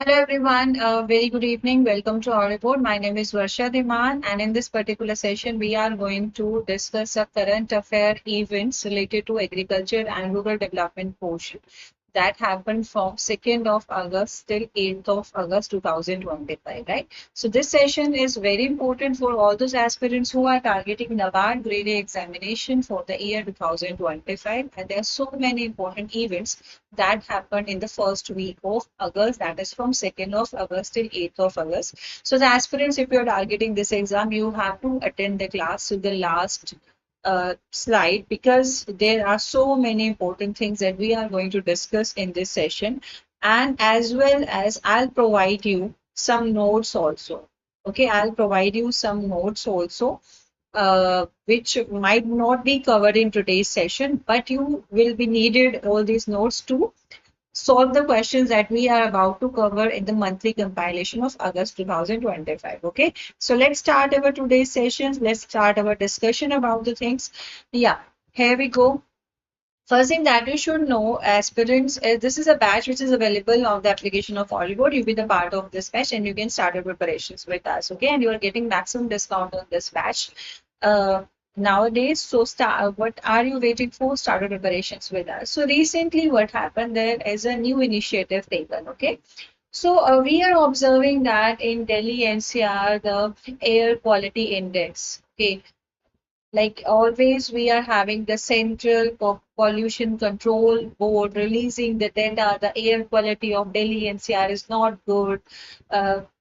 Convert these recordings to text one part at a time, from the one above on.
Hello everyone, very good evening. Welcome to Oliveboard. My name is Varsha Ma'am, and in this particular session, we are going to discuss a current affair events related to agriculture and rural development portion that happened from 2nd of August till 8th of August 2025, right? So this session is very important for all those aspirants who are targeting NABARD Grade A examination for the year 2025, and there are so many important events that happened in the first week of August, that is from 2nd of August till 8th of August. So the aspirants, if you're targeting this exam, you have to attend the class to the last slide because there are so many important things that we are going to discuss in this session, and as well as I'll provide you some notes also. Okay, I'll provide you some notes also, which might not be covered in today's session, but you will be needed all these notes to solve the questions that we are about to cover in the monthly compilation of August 2025. Okay, so let's start our today's sessions. Let's start our discussion about the things. Yeah, here we go. First thing that you should know, aspirants, this is a batch which is available on the application of Oliveboard. You'll be the part of this batch and you can start your preparations with us. Okay, and you are getting maximum discount on this batch. Uh, Nowadays, so start, what are you waiting for? Start your preparations with us. So recently what happened, there is a new initiative taken. Okay, so we are observing that in Delhi NCR, the air quality index, okay, like always, we are having the Central Pollution Control Board releasing the data. The air quality of Delhi NCR is not good.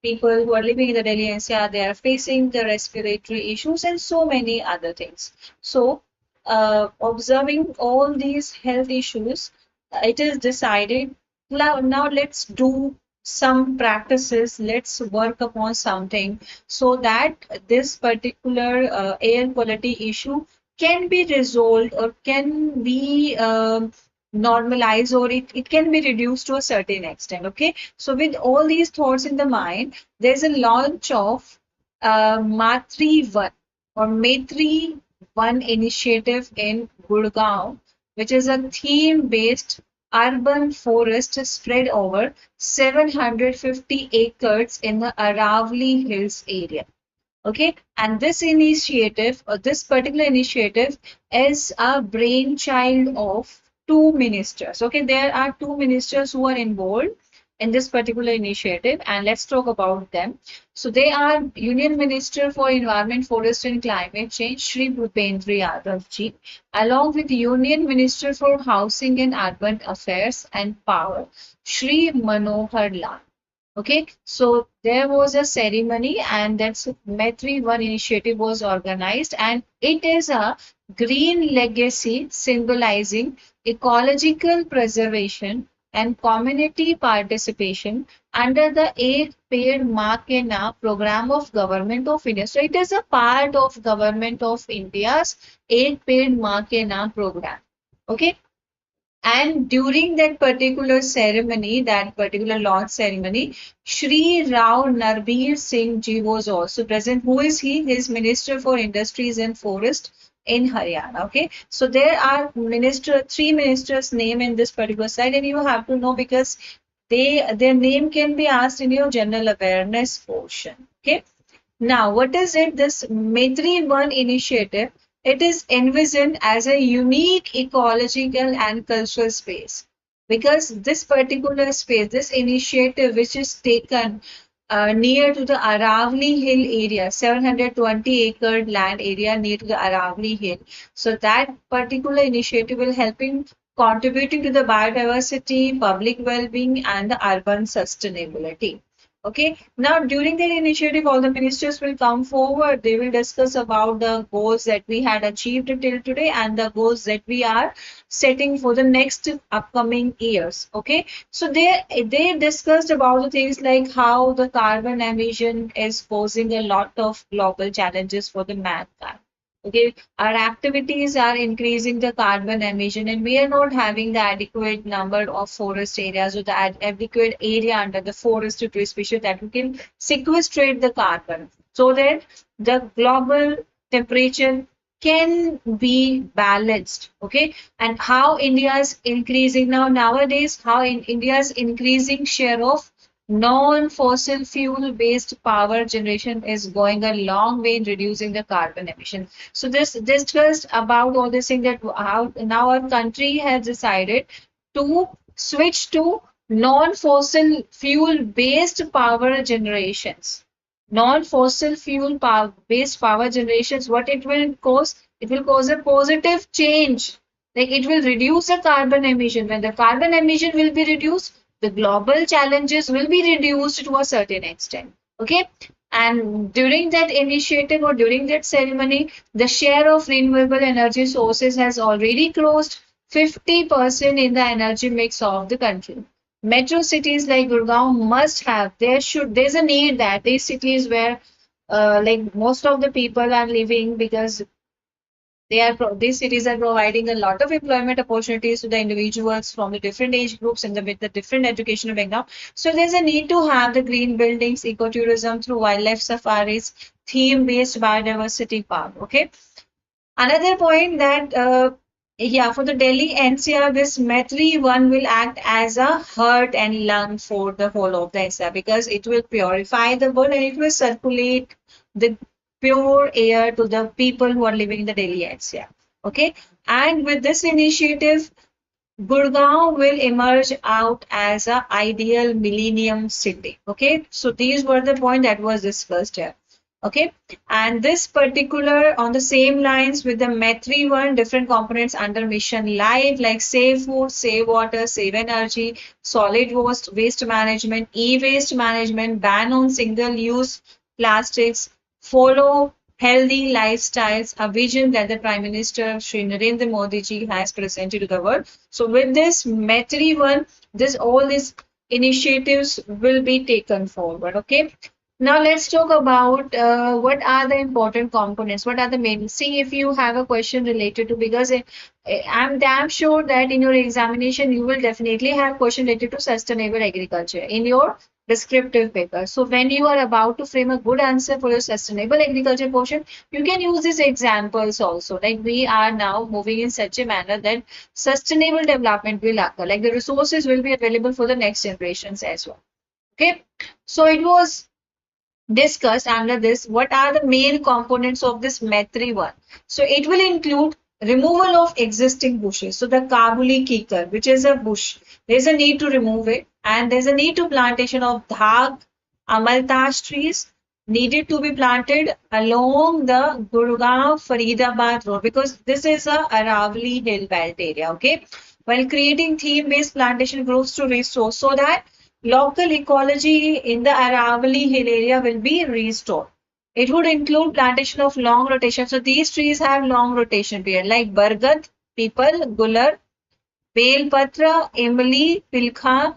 People who are living in the Delhi NCR, they are facing the respiratory issues and so many other things. So, observing all these health issues, it is decided now let's do some practices, let's work upon something so that this particular air quality issue can be resolved or can be normalized, or it can be reduced to a certain extent. Okay, so with all these thoughts in the mind, there's a launch of Matri 1 or Maitri 1 initiative in Gurgaon, which is a theme-based urban forest spread over 750 acres in the Aravali Hills area. Okay, and this initiative, or this particular initiative, is a brainchild of two ministers. Okay, there are two ministers who are involved in this particular initiative, and let's talk about them. So they are Union Minister for Environment, Forest and Climate Change, Shri Bhupendra Yadav ji, along with Union Minister for Housing and Urban Affairs and Power, Shri Manohar Lal. Okay, so there was a ceremony, and that's Maitri One initiative was organized, and it is a green legacy symbolizing ecological preservation and community participation under the Ek Ped Maa Ke Naam program of Government of India. So it is a part of Government of India's Ek Ped Maa Ke Naam program. Okay, and during that particular ceremony, that particular launch ceremony, Shri Rao Narbir Singh ji was also present. Who is he? He is Minister for Industries and Forest in Haryana. Okay, so there are three ministers' name in this particular slide, and you have to know because their name can be asked in your general awareness portion. Okay. Now, what is it? This Maitri One initiative, it is envisioned as a unique ecological and cultural space because this particular space, this initiative which is taken near to the Aravali Hill area, 720 acre land area near to the Aravali Hill. So that particular initiative will help in contributing to the biodiversity, public well-being, and the urban sustainability. Okay, now during their initiative, all the ministers will come forward. They will discuss about the goals that we had achieved till today and the goals that we are setting for the next upcoming years. Okay, so they discussed about the things like how the carbon emission is posing a lot of global challenges for the mankind. Okay, our activities are increasing the carbon emission, and we are not having the adequate number of forest areas or the adequate area under the forest tree species that we can sequestrate the carbon so that the global temperature can be balanced. Okay, and how India is increasing nowadays, how in India's increasing share of non-fossil fuel based power generation is going a long way in reducing the carbon emission. So this discussed about all this thing that how now our country has decided to switch to non-fossil fuel based power generations. Non-fossil fuel power based power generations, what it will cause? It will cause a positive change. Like it will reduce the carbon emission. When the carbon emission will be reduced, the global challenges will be reduced to a certain extent. Okay. And during that initiative or during that ceremony, the share of renewable energy sources has already crossed 50% in the energy mix of the country. Metro cities like Gurgaon must have, there's a need that these cities where like most of the people are living because these cities are providing a lot of employment opportunities to the individuals from the different age groups and with the different educational background. So there's a need to have the green buildings, ecotourism through wildlife safaris, theme-based biodiversity park. Okay. Another point that yeah, for the Delhi NCR, this Metri one will act as a heart and lung for the whole of the NCR because it will purify the blood and it will circulate the pure air to the people who are living in the Delhi NCR. Okay, and with this initiative, Gurgaon will emerge out as an ideal millennium city. Okay, so these were the point that was discussed here. Okay, and this particular on the same lines with the Metri one, different components under Mission Life like Save Food, Save Water, Save Energy, Solid Waste Management, E-Waste Management, ban on single-use plastics, follow healthy lifestyles, a vision that the Prime Minister Shri Narendra Modi ji has presented to the world. So with this Metri one, all these initiatives will be taken forward. Okay. Now let's talk about what are the important components, what are the main. See if you have a question related to because I'm damn sure that in your examination you will definitely have question related to sustainable agriculture in your descriptive paper. So when you are about to frame a good answer for your sustainable agriculture portion, you can use these examples also. Like we are now moving in such a manner that sustainable development will occur. Like the resources will be available for the next generations as well. Okay. So it was discussed under this what are the main components of this Metri one. So it will include removal of existing bushes. So the Kabuli kikar, which is a bush, there's a need to remove it and there's a need to plantation of dhak, amaltash trees needed to be planted along the Gurgaon Faridabad road because this is a Aravali hill belt area. Okay, while creating theme-based plantation groups to restore so that local ecology in the Aravali hill area will be restored. It would include plantation of long rotation. So these trees have long rotation period like Bargad, People, Gular, Bel Patra, Imli, Pilkha,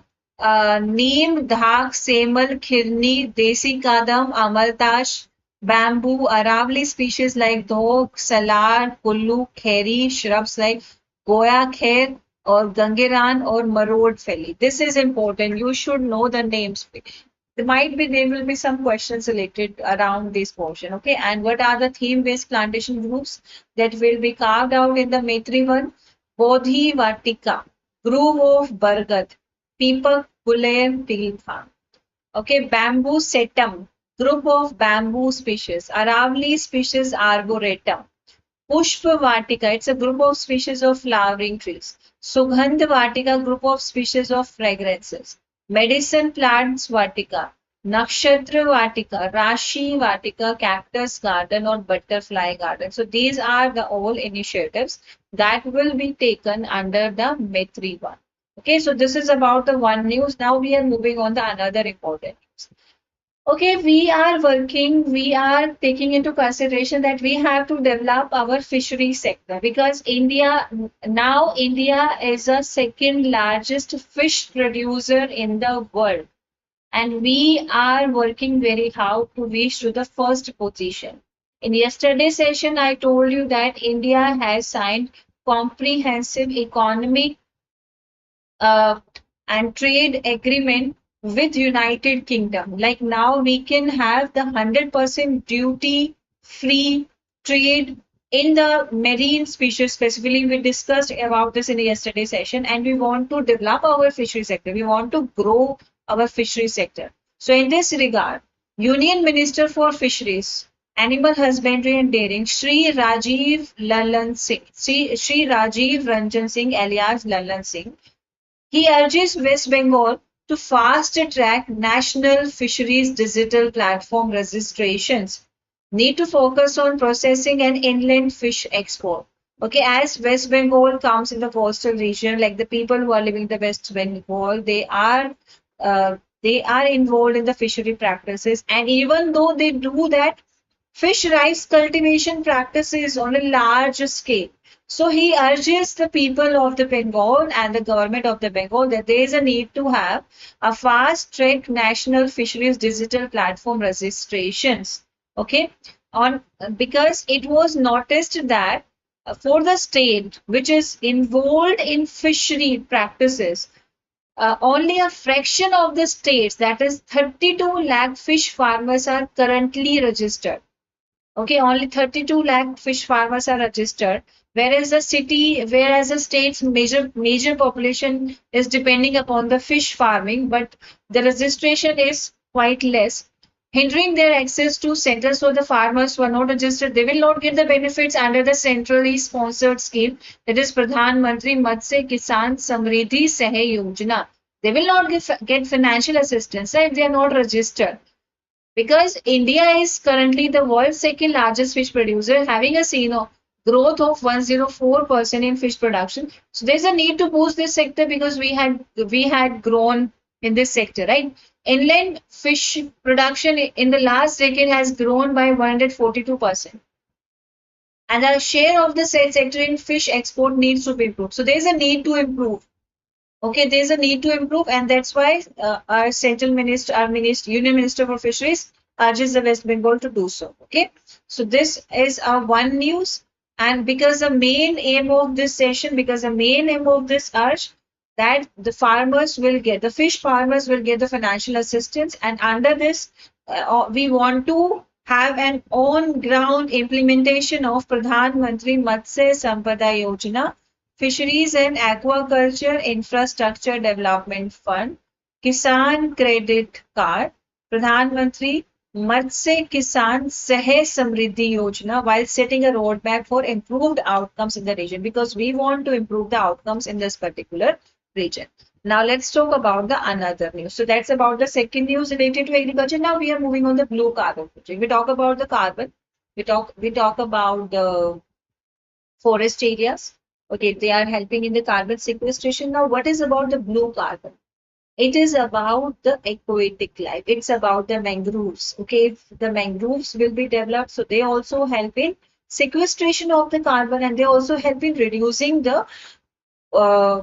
Neem, Dhak, Semal, Khirni, Desi Kadam, Amaltash, bamboo, Aravali species like Dhok, Salar, Kullu, Kheri, shrubs like Goya Kher, or Gangiran or Marod Feli. This is important. You should know the names. There will be some questions related around this portion. Okay. And what are the theme-based plantation groups that will be carved out in the Metri one? Bodhi Vatika, Grove of Bargat, Peepak, Pulayan, Tilfa. Okay. Bamboo Setum, group of bamboo species. Aravali species Arboretum. Pushpa Vatika, it's a group of species of flowering trees. Sugandh Vatika, group of species of fragrances. Medicine plants Vatika. Nakshatra Vatika, Rashi Vatika, Cactus Garden or Butterfly Garden. So these are the all initiatives that will be taken under the Metri one. Okay, so this is about the one news. Now we are moving on to another important news. Okay, we are taking into consideration that we have to develop our fishery sector because India is a second largest fish producer in the world. And we are working very hard to reach to the first position. In yesterday's session, I told you that India has signed comprehensive economic and trade agreement with United Kingdom. Like now we can have the 100% duty free trade in the marine species. Specifically, we discussed about this in the yesterday session and we want to develop our fishery sector. We want to grow our fishery sector. So in this regard, Union Minister for Fisheries, Animal Husbandry and Dairying, Shri Rajiv Lallan Singh, Shri Rajiv Ranjan Singh alias Lallan Singh, he urges West Bengal to fast track national fisheries digital platform registrations. Need to focus on processing and inland fish export. Okay, as West Bengal comes in the coastal region, like the people who are living in the West Bengal, they are involved in the fishery practices, and even though they do that, fish rice cultivation practices on a large scale. So he urges the people of the Bengal and the government of the Bengal that there is a need to have a fast track national fisheries digital platform registrations. Okay, on because it was noticed that for the state which is involved in fishery practices, only a fraction of the states, that is 32 lakh fish farmers, are currently registered. Okay, only 32 lakh fish farmers are registered, whereas the state's major population is depending upon the fish farming, but the registration is quite less, hindering their access to centers. So the farmers who are not registered, they will not get the benefits under the centrally sponsored scheme, that is Pradhan Mantri Matsya Kisan Samriddhi Sahay Yojana. They will not get financial assistance if they are not registered. Because India is currently the world's second largest fish producer, having a growth of 104% in fish production. So there's a need to boost this sector because we had grown in this sector, right? Inland fish production in the last decade has grown by 142%. And the share of the said sector in fish export needs to be improved. So there's a need to improve. Okay, there's a need to improve, and that's why our central minister, Union Minister for Fisheries, urges the West Bengal to do so. Okay, so this is our one news, and because the main aim of this session, because the main aim of this urge, that the fish farmers will get the financial assistance, and under this, we want to have an on-ground implementation of Pradhan Mantri Matsya Sampada Yojana, Fisheries and Aquaculture Infrastructure Development Fund, Kisan Credit Card, Pradhan Mantri Matsya Kisan Sahay Samriddhi Yojana, while setting a roadmap for improved outcomes in the region, because we want to improve the outcomes in this particular region. Now let's talk about the another news. So that's about the second news related to agriculture. Now we are moving on the blue carbon project. We talk about the carbon. We talk about the forest areas. Okay, they are helping in the carbon sequestration. Now, what is about the blue carbon? It is about the aquatic life. It's about the mangroves. Okay, if the mangroves will be developed, so they also help in sequestration of the carbon, and they also help in reducing the uh,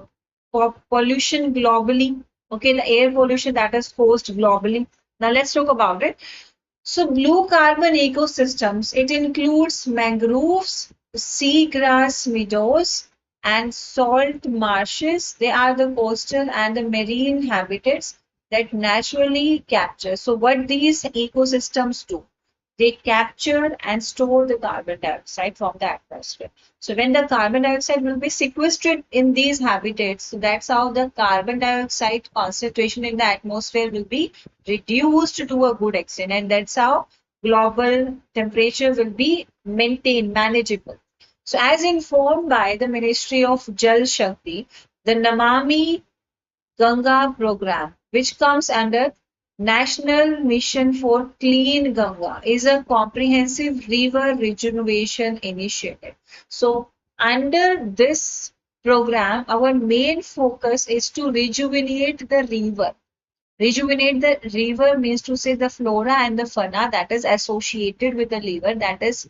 pollution globally. Okay, the air pollution that is caused globally. Now, let's talk about it. So, blue carbon ecosystems, it includes mangroves, seagrass meadows, and salt marshes. They are the coastal and the marine habitats that naturally capture. So what these ecosystems do, they capture and store the carbon dioxide from the atmosphere. So when the carbon dioxide will be sequestered in these habitats, so that's how the carbon dioxide concentration in the atmosphere will be reduced to a good extent, and that's how global temperature will be maintained manageable. So as informed by the Ministry of Jal Shakti, the Namami Ganga program, which comes under National Mission for Clean Ganga, is a comprehensive river rejuvenation initiative. So under this program, our main focus is to rejuvenate the river. Rejuvenate the river means to say the flora and the fauna that is associated with the river, that is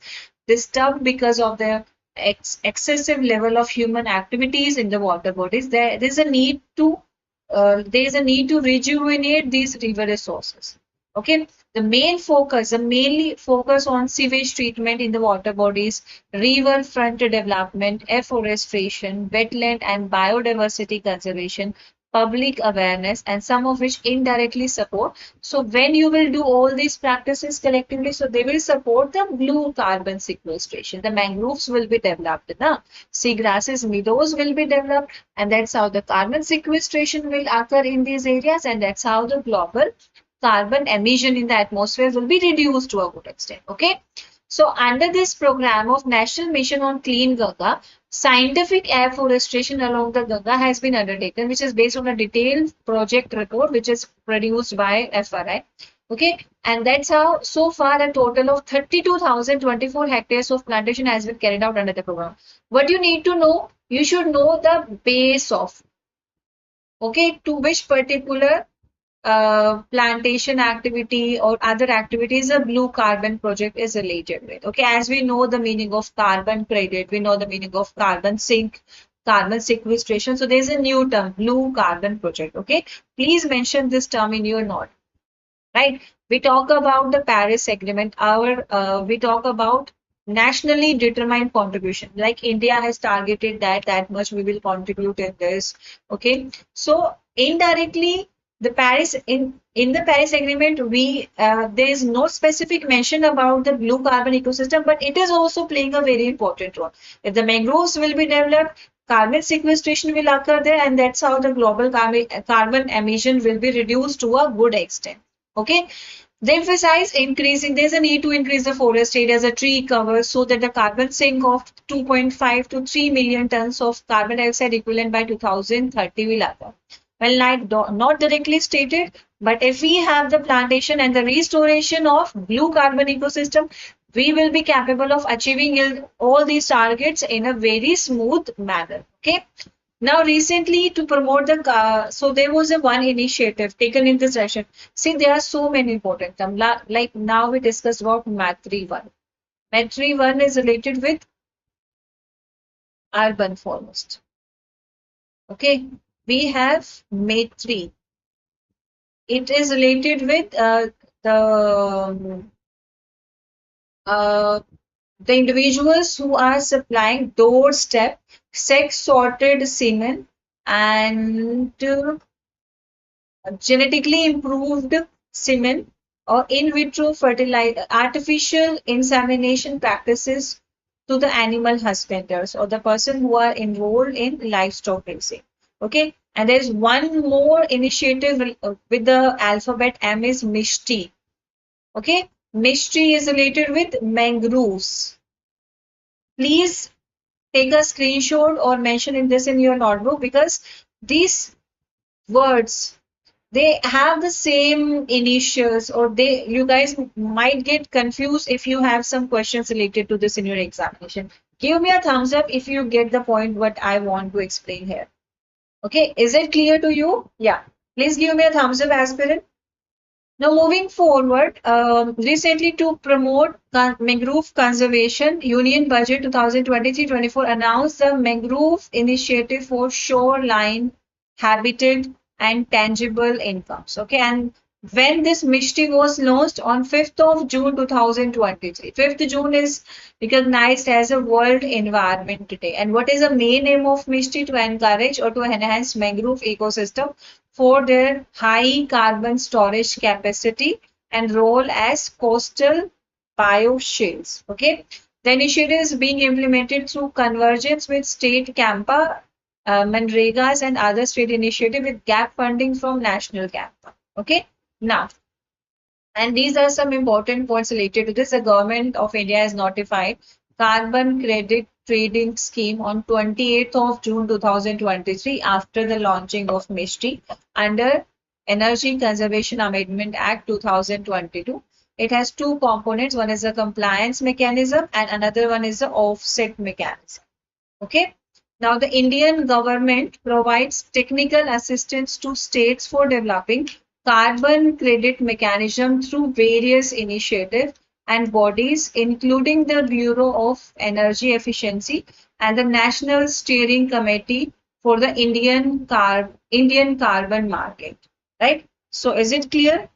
disturbed because of the excessive level of human activities in the water bodies. There is a need to rejuvenate these river resources. Okay, mainly focus on sewage treatment in the water bodies, river front development, afforestation, wetland and biodiversity conservation, public awareness, and some of which indirectly support. So when you will do all these practices collectively, so they will support the blue carbon sequestration. The mangroves will be developed, na? Seagrasses, meadows will be developed, and that's how the carbon sequestration will occur in these areas, and that's how the global carbon emission in the atmosphere will be reduced to a good extent. Okay. So under this program of National Mission on Clean Ganga, scientific afforestation along the Ganga has been undertaken, which is based on a detailed project report which is produced by FRI. Okay, and that's how so far a total of 32,024 hectares of plantation has been carried out under the program. What you need to know, you should know the base of, okay, to which particular plantation activity or other activities a blue carbon project is related with. Okay, as we know the meaning of carbon credit, we know the meaning of carbon sink, carbon sequestration. So there's a new term, blue carbon project. Okay, please mention this term in your note. Right? We talk about the Paris Agreement. We talk about nationally determined contribution. Like India has targeted that much we will contribute in this. Okay, so indirectly the Paris in the Paris Agreement, we there is no specific mention about the blue carbon ecosystem, but it is also playing a very important role. If the mangroves will be developed, carbon sequestration will occur there, and that's how the global carbon emission will be reduced to a good extent. Okay. They emphasize increasing, there's a need to increase the forest area as a tree cover so that the carbon sink of 2.5 to 3 million tons of carbon dioxide equivalent by 2030 will occur. Well, not directly stated, but if we have the plantation and the restoration of blue carbon ecosystem, we will be capable of achieving all these targets in a very smooth manner. Okay. Now, recently to promote the so there was a one initiative taken in this session. See, there are so many important terms. Like now we discussed about Matri 1. Matri 1 is related with urban forest. Okay, we have Matri. It is related with the uh, the individuals who are supplying doorstep sex sorted semen and genetically improved semen or in vitro fertilizer, artificial insemination practices to the animal husbanders or the person who are enrolled in livestock raising. Okay, and there's one more initiative with the alphabet M is Mishti. Okay, Mishti is related with mangroves. Please take a screenshot or mention in this in your notebook because these words they have the same initials or they you guys might get confused if you have some questions related to this in your examination. Give me a thumbs up if you get the point what I want to explain here. Okay, is it clear to you? Yeah, please give me a thumbs up, aspirant. Now moving forward, recently to promote mangrove conservation, Union Budget 2023-24 announced the Mangrove Initiative for Shoreline Habitat and Tangible Incomes. Okay, and when this Mishti was launched on 5th of June 2023. 5th June is recognized as a World Environment Day. And what is the main aim of Mishti? To encourage or to enhance mangrove ecosystem for their high carbon storage capacity and role as coastal bioshields. Okay, the initiative is being implemented through convergence with state CAMPA, Manregas, and other state initiative with gap funding from national CAMPA. Okay, now. And these are some important points related to this. The government of India has notified carbon credit trading scheme on 28th of June 2023 after the launching of MISTI under Energy Conservation Amendment Act 2022. It has two components. One is the compliance mechanism and another one is the offset mechanism. Okay. Now, the Indian government provides technical assistance to states for developing carbon credit mechanism through various initiatives and bodies, including the Bureau of Energy Efficiency and the National Steering Committee for the Indian carbon market. Right? So, is it clear?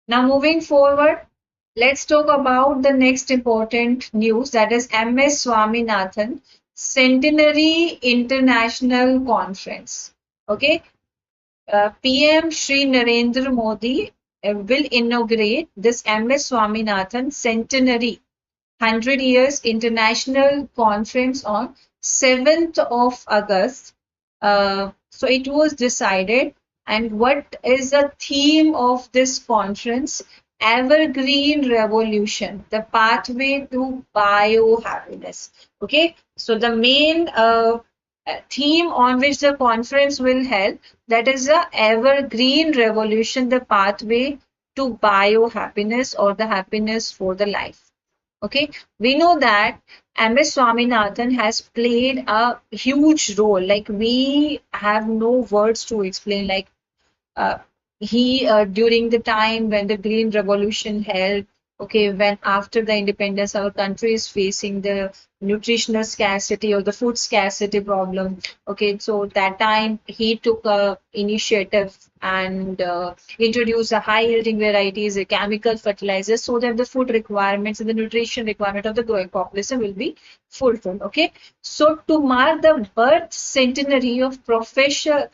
Now, moving forward, let's talk about the next important news, that is MS Swaminathan Centenary International Conference. Okay, PM Shri Narendra Modi will inaugurate this MS Swaminathan Centenary 100 Years International Conference on 7th of August. So it was decided. And what is the theme of this conference? Evergreen Revolution, the pathway to biohappiness. Okay, so the main theme on which the conference will help, that is the evergreen revolution, the pathway to biohappiness or the happiness for the life. Okay, we know that MS Swaminathan has played a huge role. Like we have no words to explain. Like uh, he during the time when the Green Revolution held, okay, when after the independence, our country is facing the nutritional scarcity or the food scarcity problem. Okay, so that time he took a initiative and introduced a high yielding varieties, a chemical fertilizers, so that the food requirements and the nutrition requirement of the growing population will be fulfilled. Okay, so to mark the birth centenary of Professor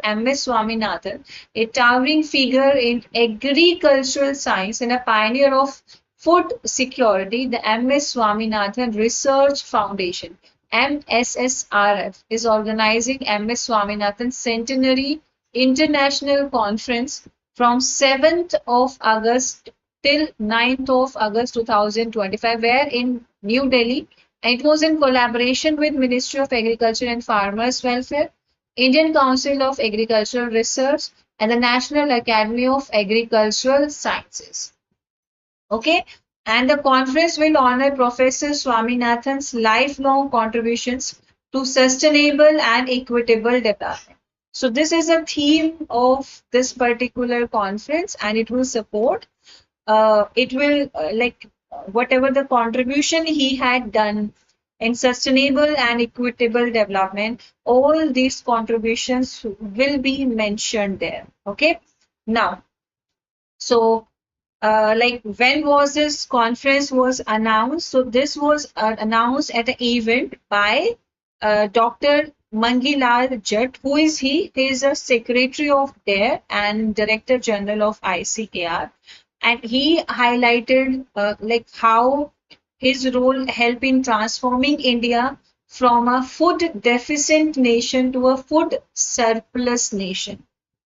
M.S. Swaminathan, a towering figure in agricultural science and a pioneer of food security, the M.S. Swaminathan Research Foundation, MSSRF, is organizing M.S. Swaminathan Centenary International Conference from 7th of August till 9th of August 2025, where in New Delhi, it was in collaboration with Ministry of Agriculture and Farmers Welfare, Indian Council of Agricultural Research, and the National Academy of Agricultural Sciences. Okay, and the conference will honor Professor Swaminathan's lifelong contributions to sustainable and equitable development. So this is a theme of this particular conference, and it will support. It will like whatever the contribution he had done in sustainable and equitable development. All these contributions will be mentioned there. Okay, now so like when was this conference was announced? So this was announced at an event by Dr. Mangilal Jatt. Who is he? He is a secretary of DARE and Director General of ICAR. And he highlighted like how his role helped in transforming India from a food deficient nation to a food surplus nation.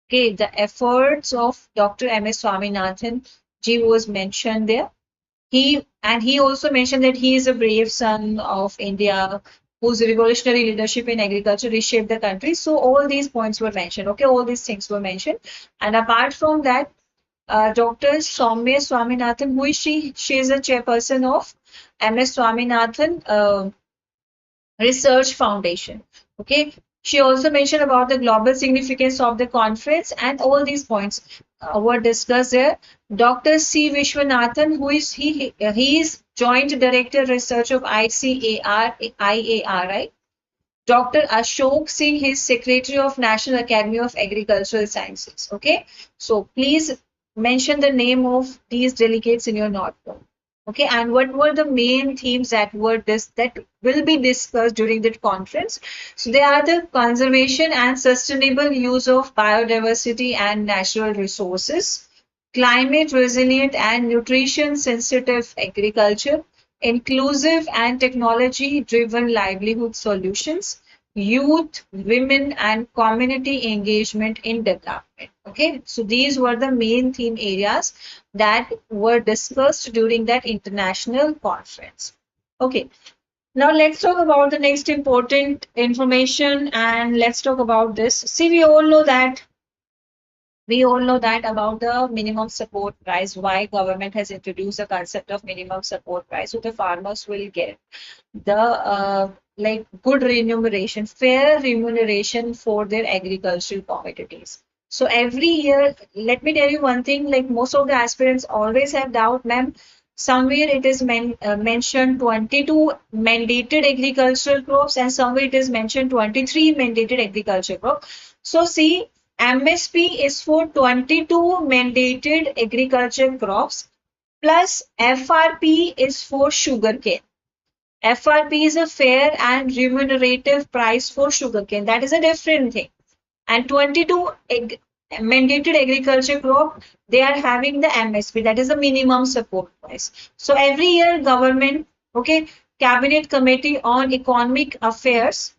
Okay, the efforts of Dr. M.S. Swaminathan ji was mentioned there. He also mentioned that he is a brave son of India whose revolutionary leadership in agriculture reshaped the country. So all these points were mentioned. Okay, all these things were mentioned. And apart from that, Dr. Soumya Swaminathan, who is she? She is a chairperson of MS Swaminathan Research Foundation. Okay. She also mentioned about the global significance of the conference, and all these points were discussed there. Dr. C. Vishwanathan, who is he is Joint Director Research of ICAR, right? Dr. Ashok Singh, his Secretary of National Academy of Agricultural Sciences. Okay, so please mention the name of these delegates in your notebook. Okay, and what were the main themes that will be discussed during that conference? So they are the conservation and sustainable use of biodiversity and natural resources, climate resilient and nutrition sensitive agriculture, inclusive and technology driven livelihood solutions, youth, women, and community engagement in development. Okay, so these were the main theme areas that were discussed during that international conference. Okay, now let's talk about the next important information, and let's talk about this. See, we all know that about the minimum support price, why government has introduced the concept of minimum support price, so the farmers will get the like good remuneration, fair remuneration for their agricultural commodities. So every year, let me tell you one thing, like most of the aspirants always have doubt, ma'am. Somewhere it is mentioned 22 mandated agricultural crops, and somewhere it is mentioned 23 mandated agricultural crops. So see, MSP is for 22 mandated agricultural crops plus FRP is for sugarcane. FRP is a fair and remunerative price for sugarcane. That is a different thing. and 22 mandated agriculture crop, they are having the MSP, that is the minimum support price. So every year government, okay, cabinet committee on economic affairs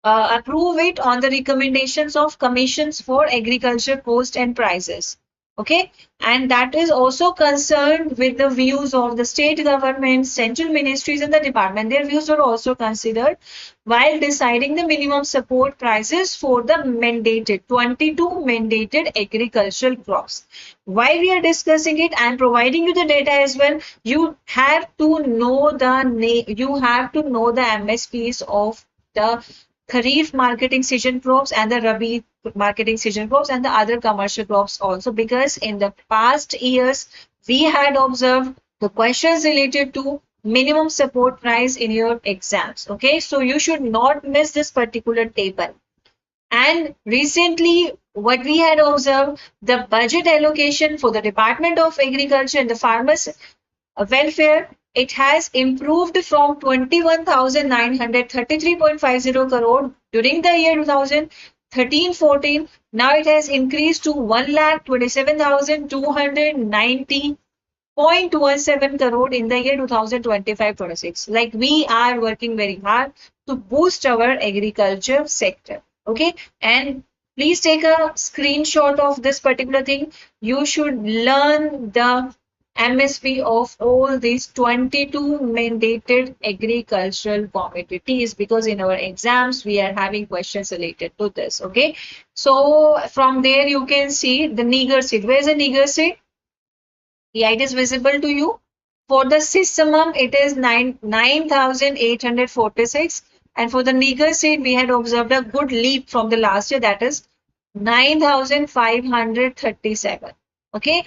approve it on the recommendations of commissions for agriculture cost and prices. Okay, and that is also concerned with the views of the state governments, central ministries, and the department. Their views are also considered while deciding the minimum support prices for the mandated 22 mandated agricultural crops. Why we are discussing it, I am providing you the data as well. You have to know the MSPs of the Kharif marketing season crops and the Rabi marketing season crops and the other commercial crops also, because in the past years we had observed the questions related to minimum support price in your exams. Okay, so you should not miss this particular table. And recently, what we had observed, the budget allocation for the Department of Agriculture and the Farmers Welfare, it has improved from 21,933.50 crore during the year 2013-14. Now it has increased to 1,27,290.17 crore in the year 2025-26. Like, we are working very hard to boost our agriculture sector. Okay, and please take a screenshot of this particular thing. You should learn the MSP of all these 22 mandated agricultural commodities, because in our exams we are having questions related to this. Okay, so from there you can see the Niger seed. Where is the Niger seed? Yeah, it is visible to you. For the Sysamum, it is 9,846. And for the Niger seed, we had observed a good leap from the last year, that is 9,537. Okay.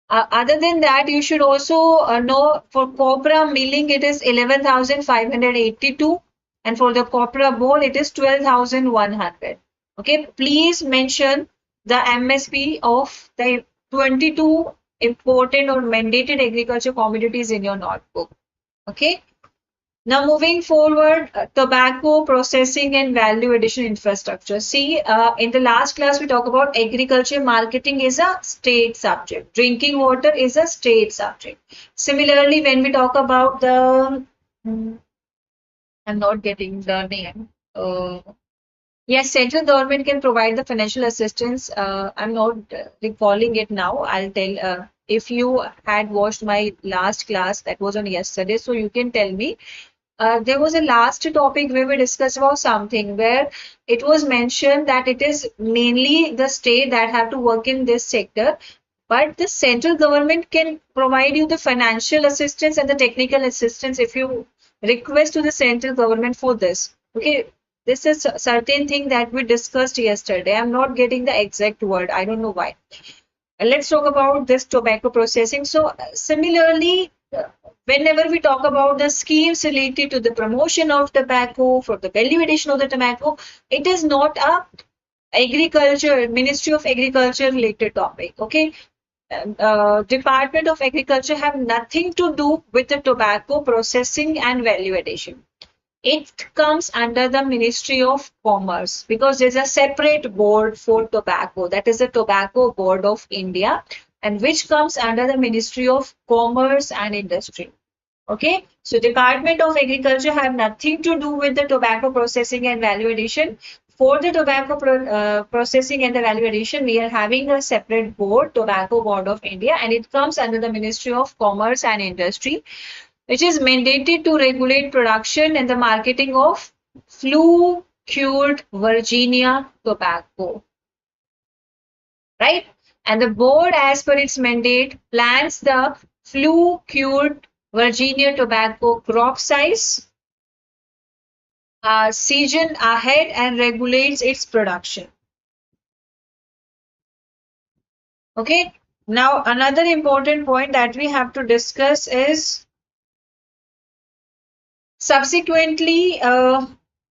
Other than that, you should also know for copra milling, it is 11,582. And for the copra bowl, it is 12,100. Okay. Please mention the MSP of the 22 important or mandated agriculture commodities in your notebook. Okay. Now moving forward, tobacco processing and value addition infrastructure. See, in the last class we talked about agriculture marketing is a state subject. Drinking water is a state subject. Similarly, when we talk about the, I'm not getting the name. Yes, central government can provide the financial assistance. I'm not recalling it now. I'll tell if you had watched my last class that was on yesterday, so you can tell me. There was a last topic where we discussed about something where it was mentioned that it is mainly the state that have to work in this sector, but the central government can provide you the financial assistance and the technical assistance if you request to the central government for this. Okay, this is a certain thing that we discussed yesterday. I'm not getting the exact word. I don't know why. Let's talk about this tobacco processing. So similarly, whenever we talk about the schemes related to the promotion of tobacco, for the value addition of the tobacco, it is not a agriculture, Ministry of Agriculture related topic. Okay. Department of Agriculture have nothing to do with the tobacco processing and value addition. It comes under the Ministry of Commerce, because there's a separate board for tobacco, that is the Tobacco Board of India, and which comes under the Ministry of Commerce and Industry. Okay, so Department of Agriculture have nothing to do with the tobacco processing and value addition. For the tobacco processing and the value addition, we are having a separate board, Tobacco Board of India, and it comes under the Ministry of Commerce and Industry, which is mandated to regulate production and the marketing of flue-cured Virginia tobacco. Right? And the board, as per its mandate, plans the flue-cured Virginia tobacco crop size, season ahead, and regulates its production. Okay. Now, another important point that we have to discuss is subsequently,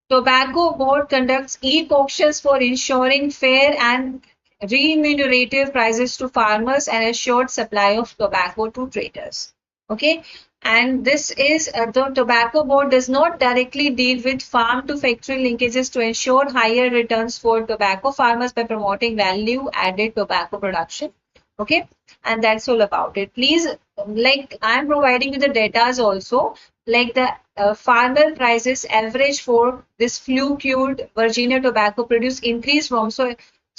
Tobacco Board conducts e-auctions for ensuring fair and remunerative prices to farmers and assured supply of tobacco to traders. Okay. And this is the Tobacco Board does not directly deal with farm to factory linkages to ensure higher returns for tobacco farmers by promoting value added tobacco production. Okay, and that's all about it. Please, like I'm providing you the data also, like the farmer prices average for this flue-cured Virginia tobacco produce increased from so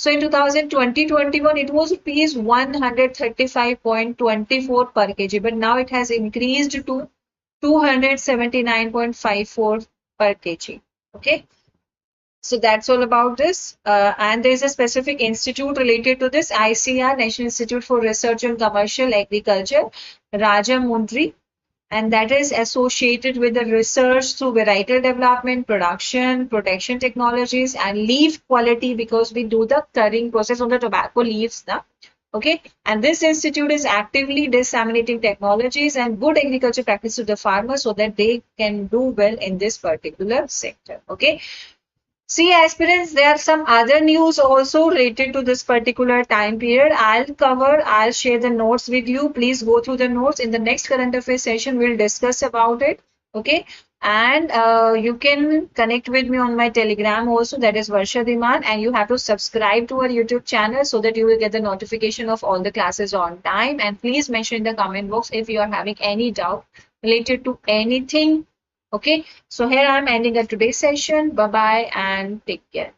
in 2020-21 it was rupees 135.24 per kg, but now it has increased to 279.54 per kg. Okay. So that's all about this. And there is a specific institute related to this, ICR, National Institute for Research on Commercial Agriculture, Rajamundry, and that is associated with the research through varietal development, production, protection technologies, and leaf quality, because we do the curing process on the tobacco leaves now. Okay, and this institute is actively disseminating technologies and good agriculture practice to the farmers so that they can do well in this particular sector. Okay. See, aspirants, there are some other news also related to this particular time period. I'll share the notes with you. Please go through the notes. In the next current affairs session, we'll discuss about it. Okay. And you can connect with me on my Telegram also, that is Varsha Ma'am, and you have to subscribe to our YouTube channel so that you will get the notification of all the classes on time. And please mention in the comment box if you are having any doubt related to anything. Okay, so here I'm ending today's session. Bye bye and take care.